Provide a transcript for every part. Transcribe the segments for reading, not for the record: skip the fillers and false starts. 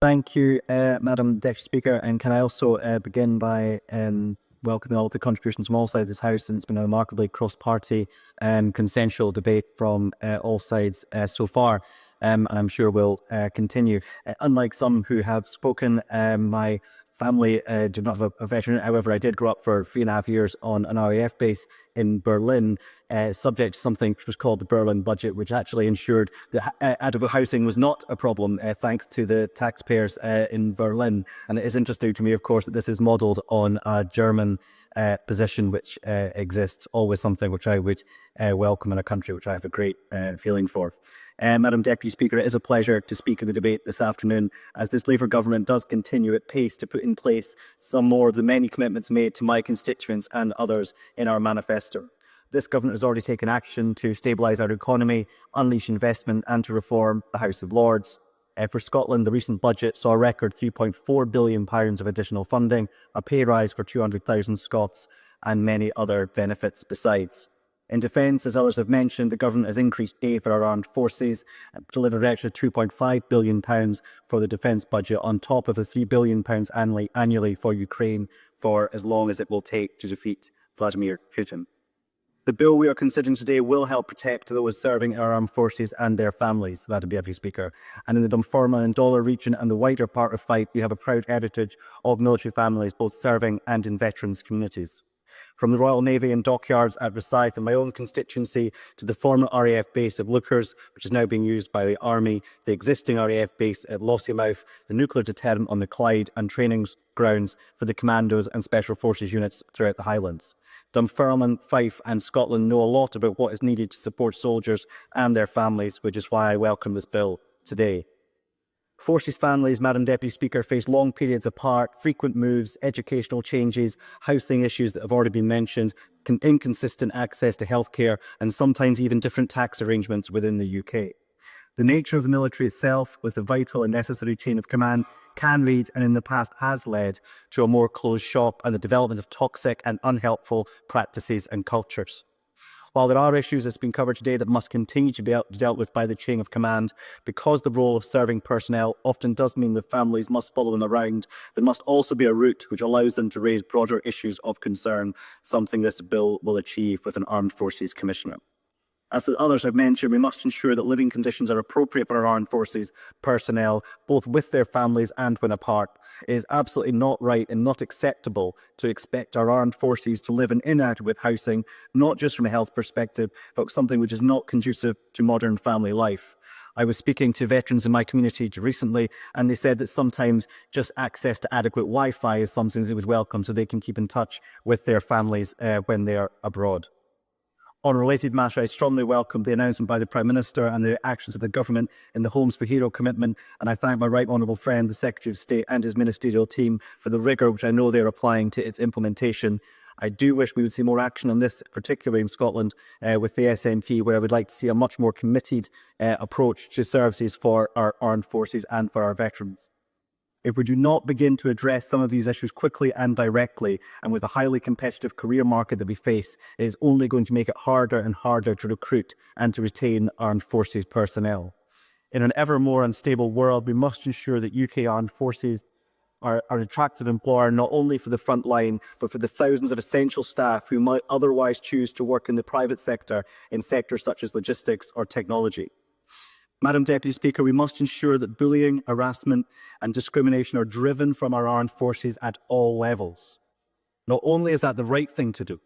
Thank you, Madam Deputy Speaker. And can I also begin by welcoming all the contributions from all sides of this House, and it's been a remarkably cross-party and consensual debate from all sides so far. And I'm sure will continue. Unlike some who have spoken, my family do not have a veteran. However, I did grow up for 3.5 years on an RAF base in Berlin, subject to something which was called the Berlin budget, which actually ensured that adequate housing was not a problem, thanks to the taxpayers in Berlin. And it is interesting to me, of course, that this is modelled on a German position which exists, always something which I would welcome in a country which I have a great feeling for. Madam Deputy Speaker, it is a pleasure to speak in the debate this afternoon, as this Labour government does continue at pace to put in place some more of the many commitments made to my constituents and others in our manifesto. This government has already taken action to stabilise our economy, unleash investment and to reform the House of Lords. For Scotland, the recent budget saw a record £3.4 billion of additional funding, a pay rise for 200,000 Scots and many other benefits besides. In defence, as others have mentioned, the government has increased pay for our armed forces, delivered an extra £2.5 billion for the defence budget on top of the £3 billion annually for Ukraine for as long as it will take to defeat Vladimir Putin. The bill we are considering today will help protect those serving our armed forces and their families, Madam Deputy Speaker. And in the Dunfermline and Dollar region and the wider part of Fife, we have a proud heritage of military families, both serving and in veterans' communities. From the Royal Navy and dockyards at Rosyth in my own constituency to the former RAF base of Lookers, which is now being used by the Army, the existing RAF base at Lossiemouth, the nuclear deterrent on the Clyde and training grounds for the commandos and special forces units throughout the Highlands. Dunfermline, Fife and Scotland know a lot about what is needed to support soldiers and their families, which is why I welcome this bill today. Forces families, Madam Deputy Speaker, face long periods apart, frequent moves, educational changes, housing issues that have already been mentioned, inconsistent access to healthcare, and sometimes even different tax arrangements within the UK. The nature of the military itself, with a vital and necessary chain of command, can lead, and in the past has led, to a more closed shop and the development of toxic and unhelpful practices and cultures. While there are issues that's been covered today that must continue to be dealt with by the chain of command, because the role of serving personnel often does mean that families must follow them around, there must also be a route which allows them to raise broader issues of concern, something this bill will achieve with an Armed Forces Commissioner. As the others have mentioned, we must ensure that living conditions are appropriate for our armed forces personnel, both with their families and when apart. It is absolutely not right and not acceptable to expect our armed forces to live in inadequate housing, not just from a health perspective, but something which is not conducive to modern family life. I was speaking to veterans in my community recently, and they said that sometimes just access to adequate Wi-Fi is something that was welcome so they can keep in touch with their families when they are abroad. On a related matter, I strongly welcome the announcement by the Prime Minister and the actions of the government in the Homes for Hero commitment, and I thank my right honourable friend, the Secretary of State and his ministerial team for the rigour which I know they are applying to its implementation. I do wish we would see more action on this, particularly in Scotland, with the SNP, where I would like to see a much more committed approach to services for our armed forces and for our veterans. If we do not begin to address some of these issues quickly and directly, and with the highly competitive career market that we face, it is only going to make it harder and harder to recruit and to retain armed forces personnel. In an ever more unstable world, we must ensure that UK armed forces are an attractive employer not only for the front line, but for the thousands of essential staff who might otherwise choose to work in the private sector in sectors such as logistics or technology. Madam Deputy Speaker, we must ensure that bullying, harassment and discrimination are driven from our armed forces at all levels. Not only is that the right thing to do,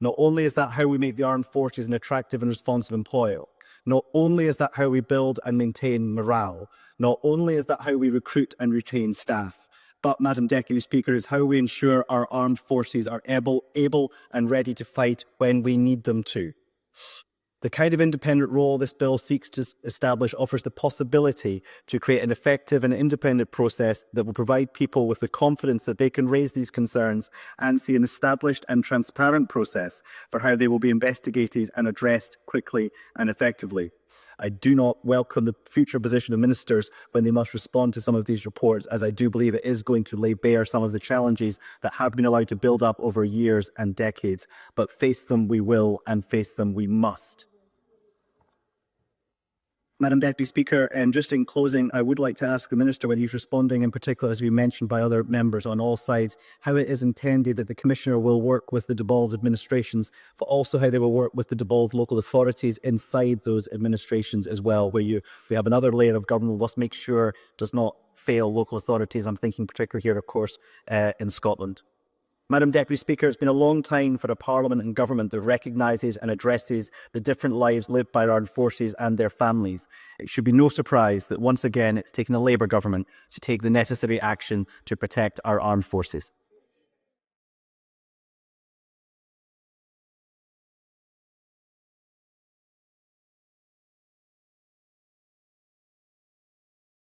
not only is that how we make the armed forces an attractive and responsive employer, not only is that how we build and maintain morale, not only is that how we recruit and retain staff, but, Madam Deputy Speaker, is how we ensure our armed forces are able and ready to fight when we need them to. The kind of independent role this bill seeks to establish offers the possibility to create an effective and independent process that will provide people with the confidence that they can raise these concerns and see an established and transparent process for how they will be investigated and addressed quickly and effectively. I do not welcome the future position of ministers when they must respond to some of these reports, as I do believe it is going to lay bare some of the challenges that have been allowed to build up over years and decades. But face them we will, and face them we must. Madam Deputy Speaker, and just in closing, I would like to ask the Minister whether he's responding in particular, as we mentioned by other members on all sides, how it is intended that the Commissioner will work with the devolved administrations, but also how they will work with the devolved local authorities inside those administrations as well, where we have another layer of government we must make sure does not fail local authorities. I'm thinking particularly here, of course, in Scotland. Madam Deputy Speaker, it's been a long time for a Parliament and government that recognises and addresses the different lives lived by our armed forces and their families. It should be no surprise that once again it's taken a Labour government to take the necessary action to protect our armed forces.